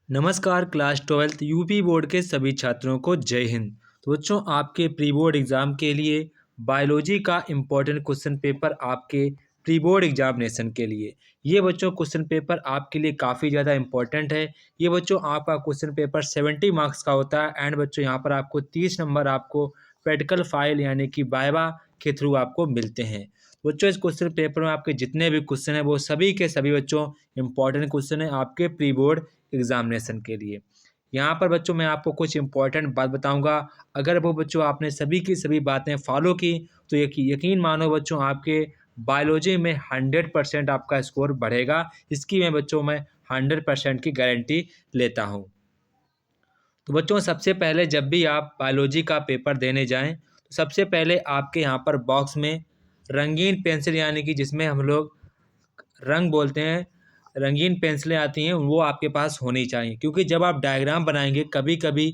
नमस्कार class 12th UP board के सभी छात्रों को जय हिंद। तो बच्चों आपके प्री बोर्ड एग्ज़ाम के लिए बायोलॉजी का इम्पोर्टेंट क्वेश्चन पेपर आपके प्री बोर्ड एग्जामिनेशन के लिए ये बच्चों क्वेश्चन पेपर आपके लिए काफ़ी ज़्यादा इम्पोर्टेंट है। ये बच्चों आपका क्वेश्चन पेपर 70 मार्क्स का होता है एंड बच्चों यहाँ पर आपको 30 नंबर आपको प्रैक्टिकल फाइल यानी कि वाइवा के थ्रू आपको मिलते हैं। बच्चों इस क्वेश्चन पेपर में आपके जितने भी क्वेश्चन हैं वो सभी के सभी बच्चों इम्पॉर्टेंट क्वेश्चन हैं आपके प्री बोर्ड एग्जामिनेशन के लिए। यहाँ पर बच्चों मैं आपको कुछ इंपॉर्टेंट बात बताऊंगा। अगर वो बच्चों आपने सभी की सभी बातें फॉलो की तो यकीन मानो बच्चों आपके बायोलॉजी में 100% आपका स्कोर बढ़ेगा। इसकी मैं 100% की गारंटी लेता हूँ। तो बच्चों सबसे पहले जब भी आप बायोलॉजी का पेपर देने जाएं तो सबसे पहले आपके यहाँ पर बॉक्स में रंगीन पेंसिल यानी कि जिसमें हम लोग रंग बोलते हैं, रंगीन पेंसिलें आती हैं वो आपके पास होनी चाहिए। क्योंकि जब आप डायग्राम बनाएंगे कभी कभी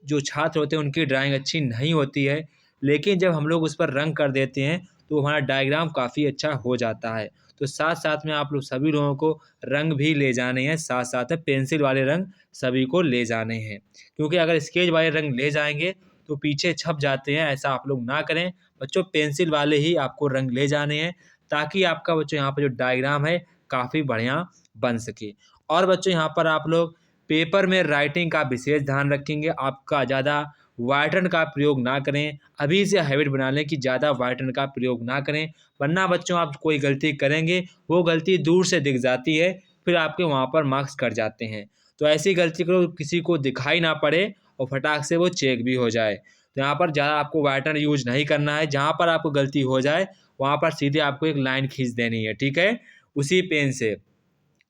जो छात्र होते हैं उनकी ड्राइंग अच्छी नहीं होती है, लेकिन जब हम लोग उस पर रंग कर देते हैं तो हमारा डायग्राम काफ़ी अच्छा हो जाता है। तो साथ साथ में आप लोग सभी लोगों को रंग भी ले जाने हैं, साथ साथ में पेंसिल वाले रंग सभी को ले जाने हैं। क्योंकि अगर स्केच वाले रंग ले जाएंगे तो पीछे छप जाते हैं, ऐसा आप लोग ना करें बच्चों। पेंसिल वाले ही आपको रंग ले जाने हैं ताकि आपका बच्चों यहाँ पर जो डायग्राम है काफ़ी बढ़िया बन सके। और बच्चों यहाँ पर आप लोग पेपर में राइटिंग का विशेष ध्यान रखेंगे। आपका ज़्यादा वाइटन का प्रयोग ना करें। अभी से हैबिट बना लें कि ज़्यादा वाइटन का प्रयोग ना करें, वरना बच्चों आप कोई गलती करेंगे वो गलती दूर से दिख जाती है, फिर आपके वहाँ पर मार्क्स कट जाते हैं। तो ऐसी गलती करो किसी को दिखाई ना पड़े और फटाक से वो चेक भी हो जाए। तो यहाँ पर ज़्यादा आपको वाइटन यूज नहीं करना है। जहाँ पर आपको गलती हो जाए वहाँ पर सीधे आपको एक लाइन खींच देनी है, ठीक है, उसी पेन से।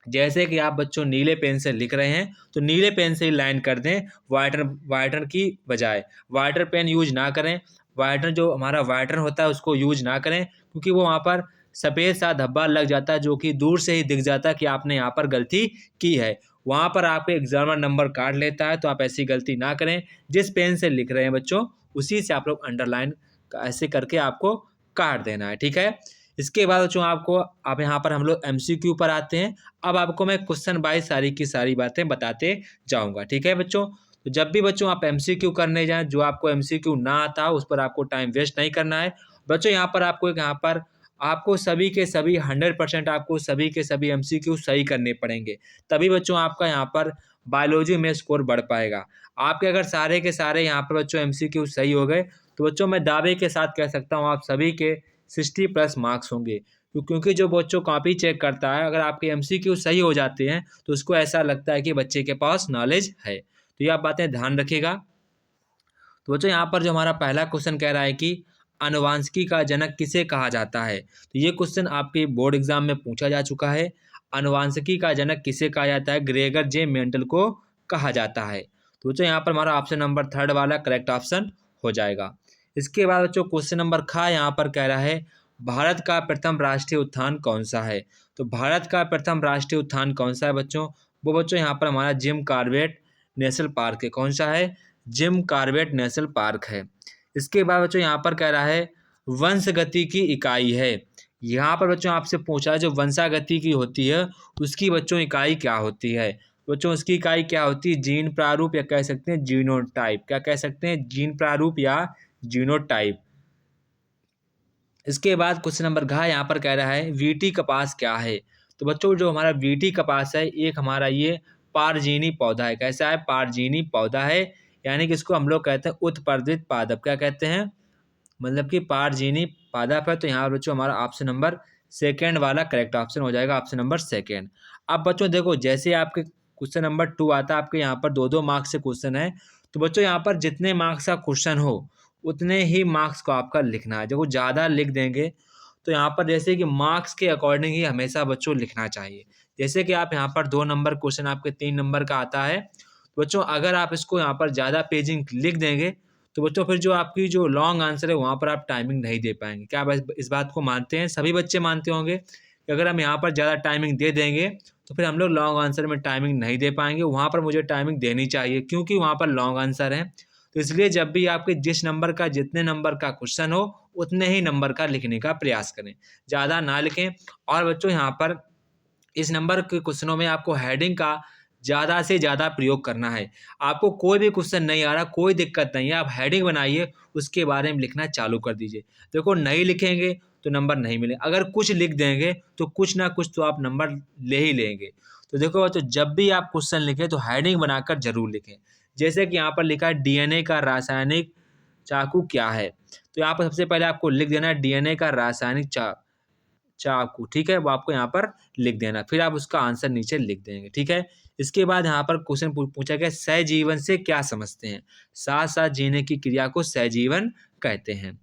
जैसे कि आप बच्चों नीले पेन से लिख रहे हैं तो नीले पेन से ही लाइन कर दें, वाइटन वाइटन की बजाय। वाइटर पेन यूज ना करें, वाइटन जो हमारा वाइटन होता है उसको यूज ना करें, क्योंकि वो वहाँ पर सफ़ेद सा धब्बा लग जाता है जो कि दूर से ही दिख जाता है कि आपने यहाँ पर गलती की है। वहाँ पर आपके एग्जामिनर नंबर काट लेता है, तो आप ऐसी गलती ना करें। जिस पेन से लिख रहे हैं बच्चों उसी से आप लोग अंडरलाइन ऐसे करके आपको काट देना है, ठीक है। इसके बाद बच्चों आप यहाँ पर हम लोग एमसीक्यू पर आते हैं। अब आपको मैं क्वेश्चन वाइज सारी की सारी बातें बताते जाऊंगा, ठीक है बच्चों। तो जब भी बच्चों आप एमसीक्यू करने जाएं, जो आपको एमसीक्यू ना आता हो उस पर आपको टाइम वेस्ट नहीं करना है बच्चों। यहाँ पर आपको सभी के सभी 100% आपको सभी के सभी एमसीक्यू सही करने पड़ेंगे, तभी बच्चों आपका यहाँ पर बायोलॉजी में स्कोर बढ़ पाएगा। आपके अगर सारे के सारे यहाँ पर बच्चों एमसीक्यू सही हो गए तो बच्चों मैं दावे के साथ कह सकता हूँ आप सभी के 60+ मार्क्स होंगे। क्योंकि जो बच्चों कॉपी चेक करता है, अगर आपके एमसीक्यू सही हो जाते हैं तो उसको ऐसा लगता है कि बच्चे के पास नॉलेज है। तो ये आप बातें ध्यान रखिएगा। तो बच्चों यहाँ पर जो हमारा पहला क्वेश्चन कह रहा है कि आनुवांशिकी का जनक किसे कहा जाता है, तो ये क्वेश्चन आपके बोर्ड एग्जाम में पूछा जा चुका है। आनुवांशिकी का जनक किसे कहा जाता है? ग्रेगर जे मेंडल को कहा जाता है। तो बच्चों यहाँ पर हमारा ऑप्शन नंबर 3 वाला करेक्ट ऑप्शन हो जाएगा। इसके बाद बच्चों क्वेश्चन नंबर खा यहाँ पर कह रहा है भारत का प्रथम राष्ट्रीय उद्यान कौन सा है। तो भारत का प्रथम राष्ट्रीय उद्यान कौन सा है बच्चों? वो बच्चों यहाँ पर हमारा जिम कॉर्बेट नेशनल पार्क है। कौन सा है? जिम कॉर्बेट नेशनल पार्क है। इसके बाद बच्चों यहाँ पर कह रहा है वंशगति की इकाई है। यहाँ पर बच्चों आपसे पूछा है जो वंशागति की होती है उसकी बच्चों इकाई क्या होती है। बच्चों उसकी इकाई क्या होती है? जीन प्रारूप या कह सकते हैं जीनोटाइप। क्या कह सकते हैं? जीन प्रारूप या जीनोटाइप। इसके बाद क्वेश्चन नंबर घ यहाँ पर कह रहा है वीटी कपास क्या है। तो बच्चों जो हमारा वीटी कपास है एक हमारा ये पारजीनी पौधा है। कैसा है? पारजीनी पौधा है, यानी कि इसको हम लोग कहते हैं उत्पर्दित पादप। क्या कहते हैं? मतलब कि पारजीनी पादप है। तो यहाँ बच्चों हमारा ऑप्शन नंबर 2 वाला करेक्ट ऑप्शन हो जाएगा, ऑप्शन नंबर 2। अब बच्चों देखो जैसे आपके क्वेश्चन नंबर 2 आता है, आपके यहाँ पर 2-2 मार्क्स से क्वेश्चन है। तो बच्चों यहाँ पर जितने मार्क्स का क्वेश्चन हो उतने ही मार्क्स को आपका लिखना है। देखो ज़्यादा लिख देंगे तो यहाँ पर जैसे कि मार्क्स के अकॉर्डिंग ही हमेशा बच्चों लिखना चाहिए। जैसे कि आप यहाँ पर 2 नंबर क्वेश्चन आपके 3 नंबर का आता है, तो बच्चों अगर आप इसको यहाँ पर ज़्यादा पेजिंग लिख देंगे तो बच्चों फिर जो आपकी जो लॉन्ग आंसर है वहाँ पर आप टाइमिंग नहीं दे पाएंगे। क्या आप इस बात को मानते हैं? सभी बच्चे मानते होंगे कि अगर हम यहाँ पर ज़्यादा टाइमिंग दे देंगे तो फिर हम लोग लॉन्ग आंसर में टाइमिंग नहीं दे पाएंगे। वहाँ पर मुझे टाइमिंग देनी चाहिए क्योंकि वहाँ पर लॉन्ग आंसर है। तो इसलिए जब भी आपके जिस नंबर का जितने नंबर का क्वेश्चन हो उतने ही नंबर का लिखने का प्रयास करें, ज़्यादा ना लिखें। और बच्चों यहाँ पर इस नंबर के क्वेश्चनों में आपको हेडिंग का ज़्यादा से ज़्यादा प्रयोग करना है। आपको कोई भी क्वेश्चन नहीं आ रहा, कोई दिक्कत नहीं है, आप हेडिंग बनाइए, उसके बारे में लिखना चालू कर दीजिए। देखो नहीं लिखेंगे तो नंबर नहीं मिले, अगर कुछ लिख देंगे तो कुछ ना कुछ तो आप नंबर ले ही लेंगे। तो देखो बच्चों, जब भी आप क्वेश्चन लिखें तो हेडिंग बनाकर ज़रूर लिखें। जैसे कि यहाँ पर लिखा है डीएनए का रासायनिक चाकू क्या है? तो यहाँ पर सबसे पहले आपको लिख देना है डीएनए का रासायनिक चाकू, ठीक है? वो आपको यहाँ पर लिख देना, फिर आप उसका आंसर नीचे लिख देंगे, ठीक है? इसके बाद यहाँ पर क्वेश्चन पूछा गया सहजीवन से क्या समझते हैं? साथ-साथ जीने की क्रिया को सहजीवन कहते हैं।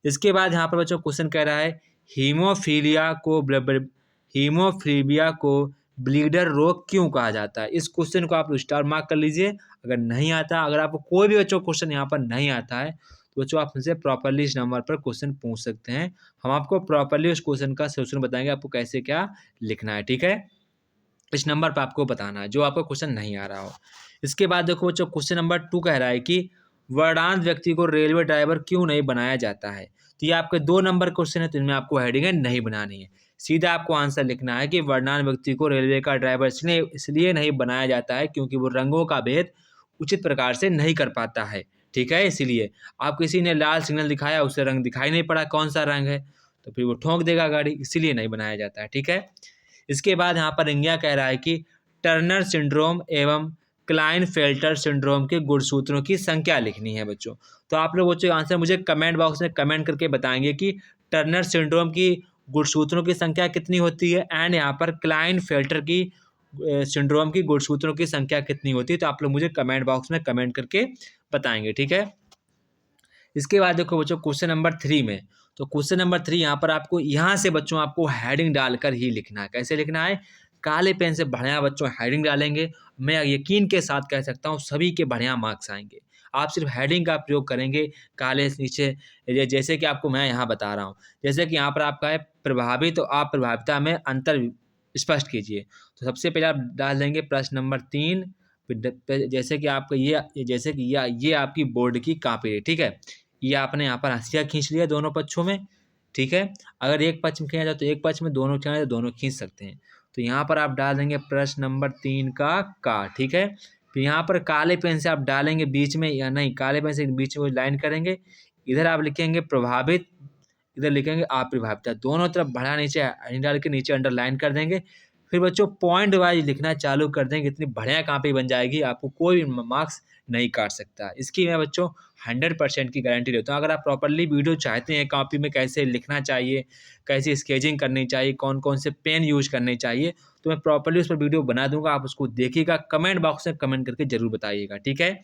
इसके बाद यहाँ पर बच्चों क्वेश्चन कह रहा है हीमोफीलिया को हीमोफीलिया को ब्लीडर रोग क्यों कहा जाता है? इस क्वेश्चन को आप स्टार मार्क कर लीजिए। अगर नहीं आता, अगर आपको कोई भी बच्चों क्वेश्चन यहाँ पर नहीं आता है तो बच्चों आप हमसे प्रॉपर्ली इस नंबर पर क्वेश्चन पूछ सकते हैं। हम आपको प्रॉपर्ली उस क्वेश्चन का सोल्यूशन बताएंगे, आपको कैसे क्या लिखना है, ठीक है? इस नंबर पर आपको बताना है जो आपका क्वेश्चन नहीं आ रहा हो। इसके बाद देखो बच्चों क्वेश्चन नंबर 2 कह रहा है कि वर्णांध व्यक्ति को रेलवे ड्राइवर क्यों नहीं बनाया जाता है? तो ये आपके 2 नंबर क्वेश्चन है, तो इनमें आपको हेडिंग नहीं बनानी है। सीधा आपको आंसर लिखना है कि वर्णांध व्यक्ति को रेलवे का ड्राइवर इसलिए नहीं बनाया जाता है क्योंकि वो रंगों का भेद उचित प्रकार से नहीं कर पाता है, ठीक है? इसीलिए आप किसी ने लाल सिग्नल दिखाया, उसे रंग दिखाई नहीं पड़ा कौन सा रंग है, तो फिर वो ठोक देगा गाड़ी, इसीलिए नहीं बनाया जाता है, ठीक है? इसके बाद यहाँ पर इंगिया कह रहा है कि टर्नर सिंड्रोम एवं क्लाइनफेल्टर सिंड्रोम के गुणसूत्रों की संख्या लिखनी है बच्चों। तो आप लोग बच्चों आंसर मुझे कमेंट बॉक्स में कमेंट करके बताएंगे कि टर्नर सिंड्रोम की गुणसूत्रों की संख्या कितनी होती है एंड यहाँ पर क्लाइनफेल्टर की सिंड्रोम की गुणसूत्रों की संख्या कितनी होती है। तो आप लोग मुझे कमेंट बॉक्स में कमेंट करके बताएंगे, ठीक है? इसके बाद देखो बच्चों क्वेश्चन नंबर 3 में, तो क्वेश्चन नंबर 3 यहाँ पर आपको यहाँ से बच्चों आपको हेडिंग डालकर ही लिखना है। कैसे लिखना है? काले पेन से बढ़िया बच्चों हेडिंग डालेंगे, मैं यकीन के साथ कह सकता हूँ सभी के बढ़िया मार्क्स आएंगे। आप सिर्फ हेडिंग का प्रयोग करेंगे काले से नीचे, जैसे कि आपको मैं यहाँ बता रहा हूँ। जैसे कि यहाँ पर आपका है प्रभावी तो आप प्रभाविता में अंतर स्पष्ट कीजिए। तो सबसे पहले आप डाल देंगे प्रश्न नंबर 3, फिर जैसे कि आपका जैसे कि ये आपकी बोर्ड की कॉपी है, ठीक है? ये आपने यहाँ पर हंसिया खींच लिया दोनों पक्षों में, ठीक है? अगर एक पक्ष में खींचा जाए तो एक पक्ष में, दोनों खींचा जाए तो दोनों खींच सकते हैं। तो यहाँ पर आप डाल देंगे प्रश्न नंबर 3 का, ठीक है? फिर यहाँ पर काले पेन से आप डालेंगे बीच में, या नहीं काले पेन से बीच में लाइन करेंगे, इधर आप लिखेंगे प्रभावित, इधर लिखेंगे अप्रभाविता, दोनों तरफ बढ़ा नीचे डाल के नीचे अंडरलाइन कर देंगे। फिर बच्चों पॉइंट वाइज लिखना चालू कर देंगे, इतनी बढ़िया कॉपी बन जाएगी, आपको कोई भी मार्क्स नहीं काट सकता। इसकी मैं बच्चों 100% की गारंटी देता हूँ। अगर आप प्रॉपर्ली वीडियो चाहते हैं कॉपी में कैसे लिखना चाहिए, कैसी स्केचिंग करनी चाहिए, कौन कौन से पेन यूज करने चाहिए, तो मैं प्रॉपर्ली उस पर वीडियो बना दूंगा, आप उसको देखिएगा, कमेंट बॉक्स में कमेंट करके जरूर बताइएगा, ठीक है?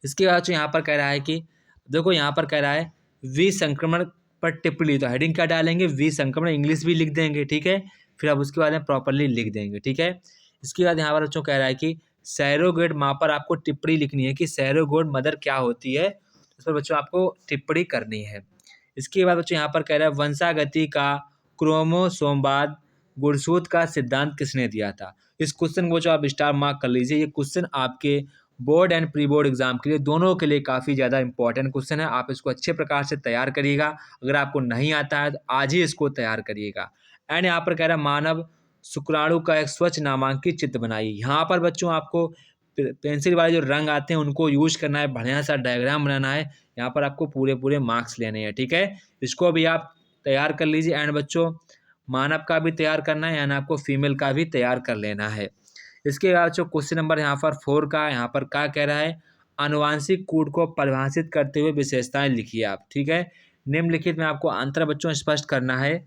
इसके बाद जो यहाँ पर कह रहा है कि देखो यहाँ पर कह रहा है विसंक्रमण पर टिप्पणी, तो हेडिंग क्या डालेंगे? विसंक्रमण, इंग्लिश भी लिख देंगे, ठीक है? फिर आप उसके बाद में प्रॉपर्ली लिख देंगे, ठीक है? इसके बाद यहाँ पर बच्चों कह रहा है कि सैरोगेट माँ पर आपको टिप्पणी लिखनी है कि सैरोगेट मदर क्या होती है, उस पर बच्चों आपको टिप्पणी करनी है। इसके बाद बच्चों यहाँ पर कह रहा है वंशागति का क्रोमोसोमवाद गुणसूत्र का सिद्धांत किसने दिया था? इस क्वेश्चन को जो आप स्टार मार्क कर लीजिए, ये क्वेश्चन आपके board and pre board exam के लिए दोनों के लिए काफ़ी ज़्यादा इंपॉर्टेंट क्वेश्चन है। आप इसको अच्छे प्रकार से तैयार करिएगा। अगर आपको नहीं आता है तो आज ही इसको तैयार करिएगा। एंड यहाँ पर कह रहा है मानव शुक्राणु का एक स्वच्छ नामांकित चित्र बनाइए। यहाँ पर बच्चों आपको पेंसिल वाले जो रंग आते हैं उनको यूज करना है, बढ़िया सा डायग्राम बनाना है। यहाँ पर आपको पूरे मार्क्स लेने हैं, ठीक है? इसको भी आप तैयार कर लीजिए। एंड बच्चों मानव का भी तैयार करना है, यानी आपको फीमेल का भी तैयार कर लेना है। इसके बाद जो क्वेश्चन नंबर यहाँ पर 4 का, यहाँ पर क्या कह रहा है? आनुवांशिक कूट को परिभाषित करते हुए विशेषताएं लिखिए आप, ठीक है? निम्नलिखित में आपको अंतर बच्चों स्पष्ट करना है।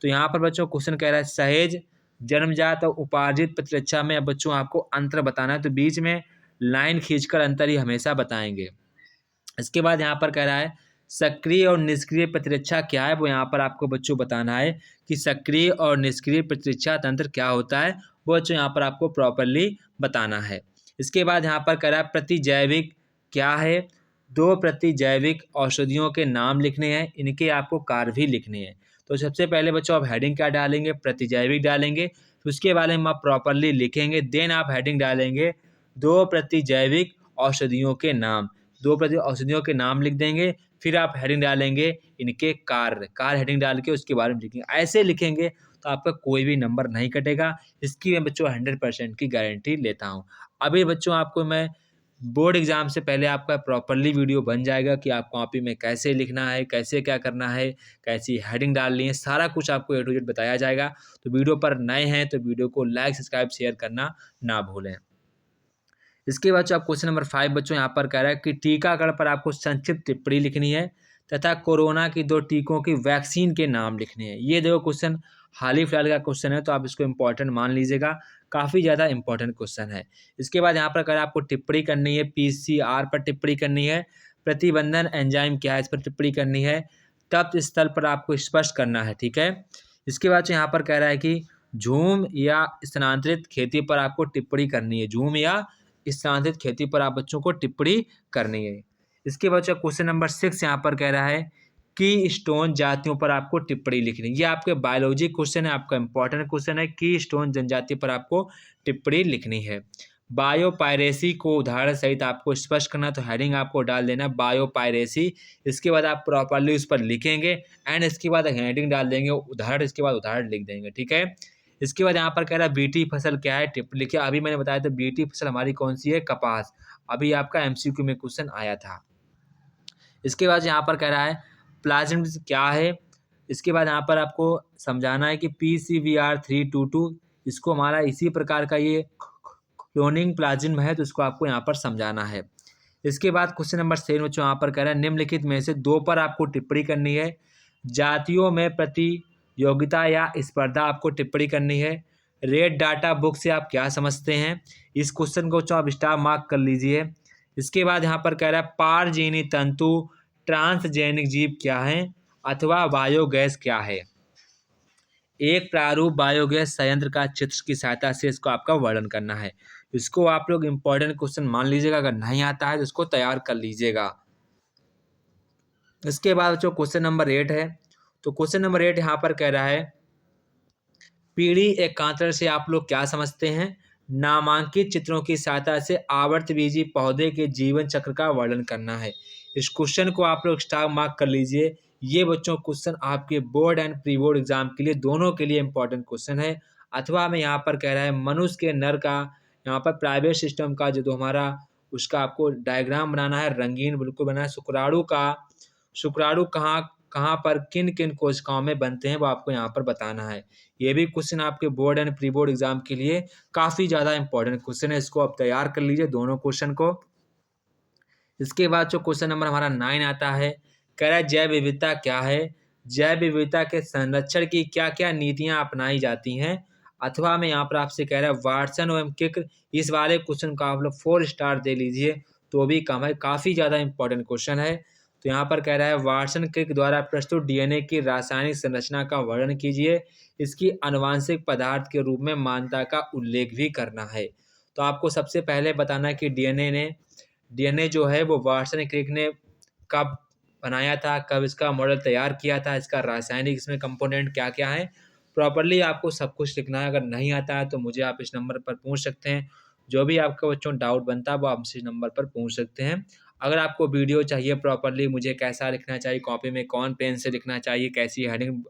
तो यहाँ पर बच्चों क्वेश्चन कह रहा है सहेज, जन्मजात और उपार्जित प्रतिरक्षा में बच्चों आपको अंतर बताना है, तो बीच में लाइन खींचकर अंतर ही हमेशा बताएंगे। इसके बाद यहाँ पर कह रहा है सक्रिय और निष्क्रिय प्रतिरक्षा क्या है, वो यहाँ पर आपको बच्चों बताना है कि सक्रिय और निष्क्रिय प्रतिरक्षा तंत्र क्या होता है, वो बच्चों यहाँ पर आपको प्रॉपर्ली बताना है। इसके बाद यहाँ पर कह रहा है प्रतिजैविक क्या है, 2 प्रतिजैविक औषधियों के नाम लिखने हैं, इनके आपको कार्य भी लिखने हैं। तो सबसे पहले बच्चों आप हेडिंग क्या डालेंगे? प्रतिजैविक डालेंगे, फिर उसके बारे में आप प्रॉपर्ली लिखेंगे, देन आप हेडिंग डालेंगे 2 प्रतिजैविक औषधियों के नाम, 2 औषधियों के नाम लिख देंगे। फिर आप हेडिंग डालेंगे इनके कार्य हेडिंग डाल के उसके बारे में लिखेंगे। ऐसे लिखेंगे तो आपका कोई भी नंबर नहीं कटेगा। इसकी मैं बच्चों 100% की गारंटी लेता हूँ। अभी बच्चों आपको मैं बोर्ड एग्ज़ाम से पहले आपका प्रॉपरली वीडियो बन जाएगा कि आप कॉपी में कैसे लिखना है, कैसे क्या करना है, कैसी हेडिंग डालनी है, सारा कुछ आपको ए टू जेड बताया जाएगा। तो वीडियो पर नए हैं तो वीडियो को लाइक, सब्सक्राइब, शेयर करना ना भूलें। इसके बाद जो आप क्वेश्चन नंबर 5 बच्चों यहाँ पर कह रहा है कि टीकाकरण पर आपको संक्षिप्त टिप्पणी लिखनी है तथा कोरोना की 2 टीकों की वैक्सीन के नाम लिखने हैं। ये देखो क्वेश्चन हाल ही फिलहाल का क्वेश्चन है, तो आप इसको इम्पोर्टेंट मान लीजिएगा, काफ़ी ज़्यादा इंपॉर्टेंट क्वेश्चन है। इसके बाद यहाँ पर कह रहा है आपको टिप्पणी करनी है, पीसीआर पर टिप्पणी करनी है, प्रतिबंधन एंजाइम क्या है इस पर टिप्पणी करनी है, तप्त स्थल पर आपको स्पष्ट करना है, ठीक है। इसके बाद जो यहाँ पर कह रहा है कि झूम या स्थानांतरित खेती पर आपको टिप्पणी करनी है, झूम या स्थानांतरित खेती पर आप बच्चों को टिप्पणी करनी है। इसके बाद क्वेश्चन नंबर 6 यहाँ पर कह रहा है की स्टोन जातियों पर आपको टिप्पणी लिखनी है। ये आपके बायोलॉजी क्वेश्चन है, आपका इंपॉर्टेंट क्वेश्चन है, की स्टोन जनजाति पर आपको टिप्पणी लिखनी है। बायोपायरेसी को उदाहरण सहित आपको स्पष्ट करना, तो हेडिंग आपको डाल देना बायोपायरेसी। इसके बाद आप प्रॉपरली उस पर लिखेंगे एंड इसके बाद हेडिंग डाल देंगे उदाहरण, इसके बाद उदाहरण लिख देंगे, ठीक है। इसके बाद यहाँ पर कह रहा है बीटी फसल क्या है, टिप लिखिए। अभी मैंने बताया था बीटी फसल हमारी कौन सी है, कपास। अभी आपका एमसीक्यू में क्वेश्चन आया था। इसके बाद यहाँ पर कह रहा है प्लाज्मिड क्या है। इसके बाद यहाँ पर आपको समझाना है कि PCVR322 इसको हमारा इसी प्रकार का ये क्लोनिंग प्लाज्म है, तो इसको आपको यहाँ पर समझाना है। इसके बाद क्वेश्चन नंबर 7 बच्चों यहाँ पर कह रहा है निम्नलिखित में से 2 पर आपको टिप्पणी करनी है। जातियों में प्रतियोगिता या स्पर्धा आपको टिप्पणी करनी है। रेड डाटा बुक से आप क्या समझते हैं, इस क्वेश्चन को आप स्टार मार्क कर लीजिए। इसके बाद यहाँ पर कह रहा है पारजीनी तंतु ट्रांसजेनिक जीव क्या है अथवा बायोगैस क्या है। एक प्रारूप बायोगैस संयंत्र का चित्र की सहायता से इसको आपका वर्णन करना है। इसको आप लोग इंपॉर्टेंट क्वेश्चन मान लीजिएगा, अगर नहीं आता है तो इसको तैयार कर लीजिएगा। इसके बाद जो क्वेश्चन नंबर 8 है, तो क्वेश्चन नंबर 8 यहाँ पर कह रहा है पीढ़ी एकांतर से आप लोग क्या समझते हैं। नामांकित चित्रों की सहायता से आवर्तबीजी पौधे के जीवन चक्र का वर्णन करना है। इस क्वेश्चन को आप लोग स्टार मार्क कर लीजिए। ये बच्चों क्वेश्चन आपके board and pre board exam के लिए दोनों के लिए इंपॉर्टेंट क्वेश्चन है। अथवा में यहाँ पर कह रहा है मनुष्य के नर का यहाँ पर प्राइवेट सिस्टम का जो हमारा उसका आपको डायग्राम बनाना है, रंगीन बिल्कुल बनाना है। शुक्राणु कहाँ कहाँ पर किन किन कोशिकाओं में बनते हैं वो आपको यहाँ पर बताना है। ये भी क्वेश्चन आपके board and pre board exam के लिए काफ़ी ज़्यादा इंपॉर्टेंट क्वेश्चन है, इसको आप तैयार कर लीजिए दोनों क्वेश्चन को। इसके बाद जो क्वेश्चन नंबर हमारा 9 आता है, कह रहा है जैव विविधता क्या है। जैव विविधता के संरक्षण की क्या क्या नीतियाँ अपनाई जाती हैं। अथवा में यहाँ पर आपसे कह रहा है वाटसन एवं किक, इस वाले क्वेश्चन को आप लोग 4 स्टार दे लीजिए तो भी कम है, काफ़ी ज़्यादा इंपॉर्टेंट क्वेश्चन है। तो यहाँ पर कह रहा है वाटसन क्रिक द्वारा प्रस्तुत डीएनए की रासायनिक संरचना का वर्णन कीजिए, इसकी आनुवांशिक पदार्थ के रूप में मान्यता का उल्लेख भी करना है। तो आपको सबसे पहले बताना है कि डीएनए जो है वो वाटसन क्रिक ने कब बनाया था, कब इसका मॉडल तैयार किया था, इसका रासायनिक इसमें कंपोनेंट क्या क्या है, प्रॉपरली आपको सब कुछ लिखना है। अगर नहीं आता है तो मुझे आप इस नंबर पर पूछ सकते हैं। जो भी आपका बच्चों डाउट बनता है वो आप इस नंबर पर पूछ सकते हैं। अगर आपको वीडियो चाहिए प्रॉपरली, मुझे कैसा लिखना चाहिए, कॉपी में कौन पेन से लिखना चाहिए, कैसी हेडिंग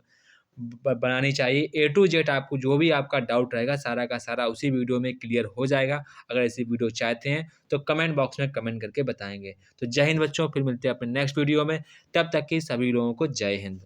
बनानी चाहिए, ए टू जेड आपको जो भी आपका डाउट रहेगा सारा का सारा उसी वीडियो में क्लियर हो जाएगा। अगर ऐसी वीडियो चाहते हैं तो कमेंट बॉक्स में कमेंट करके बताएंगे। तो जय हिंद बच्चों, फिर मिलते हैं अपने नेक्स्ट वीडियो में। तब तक की सभी लोगों को जय हिंद।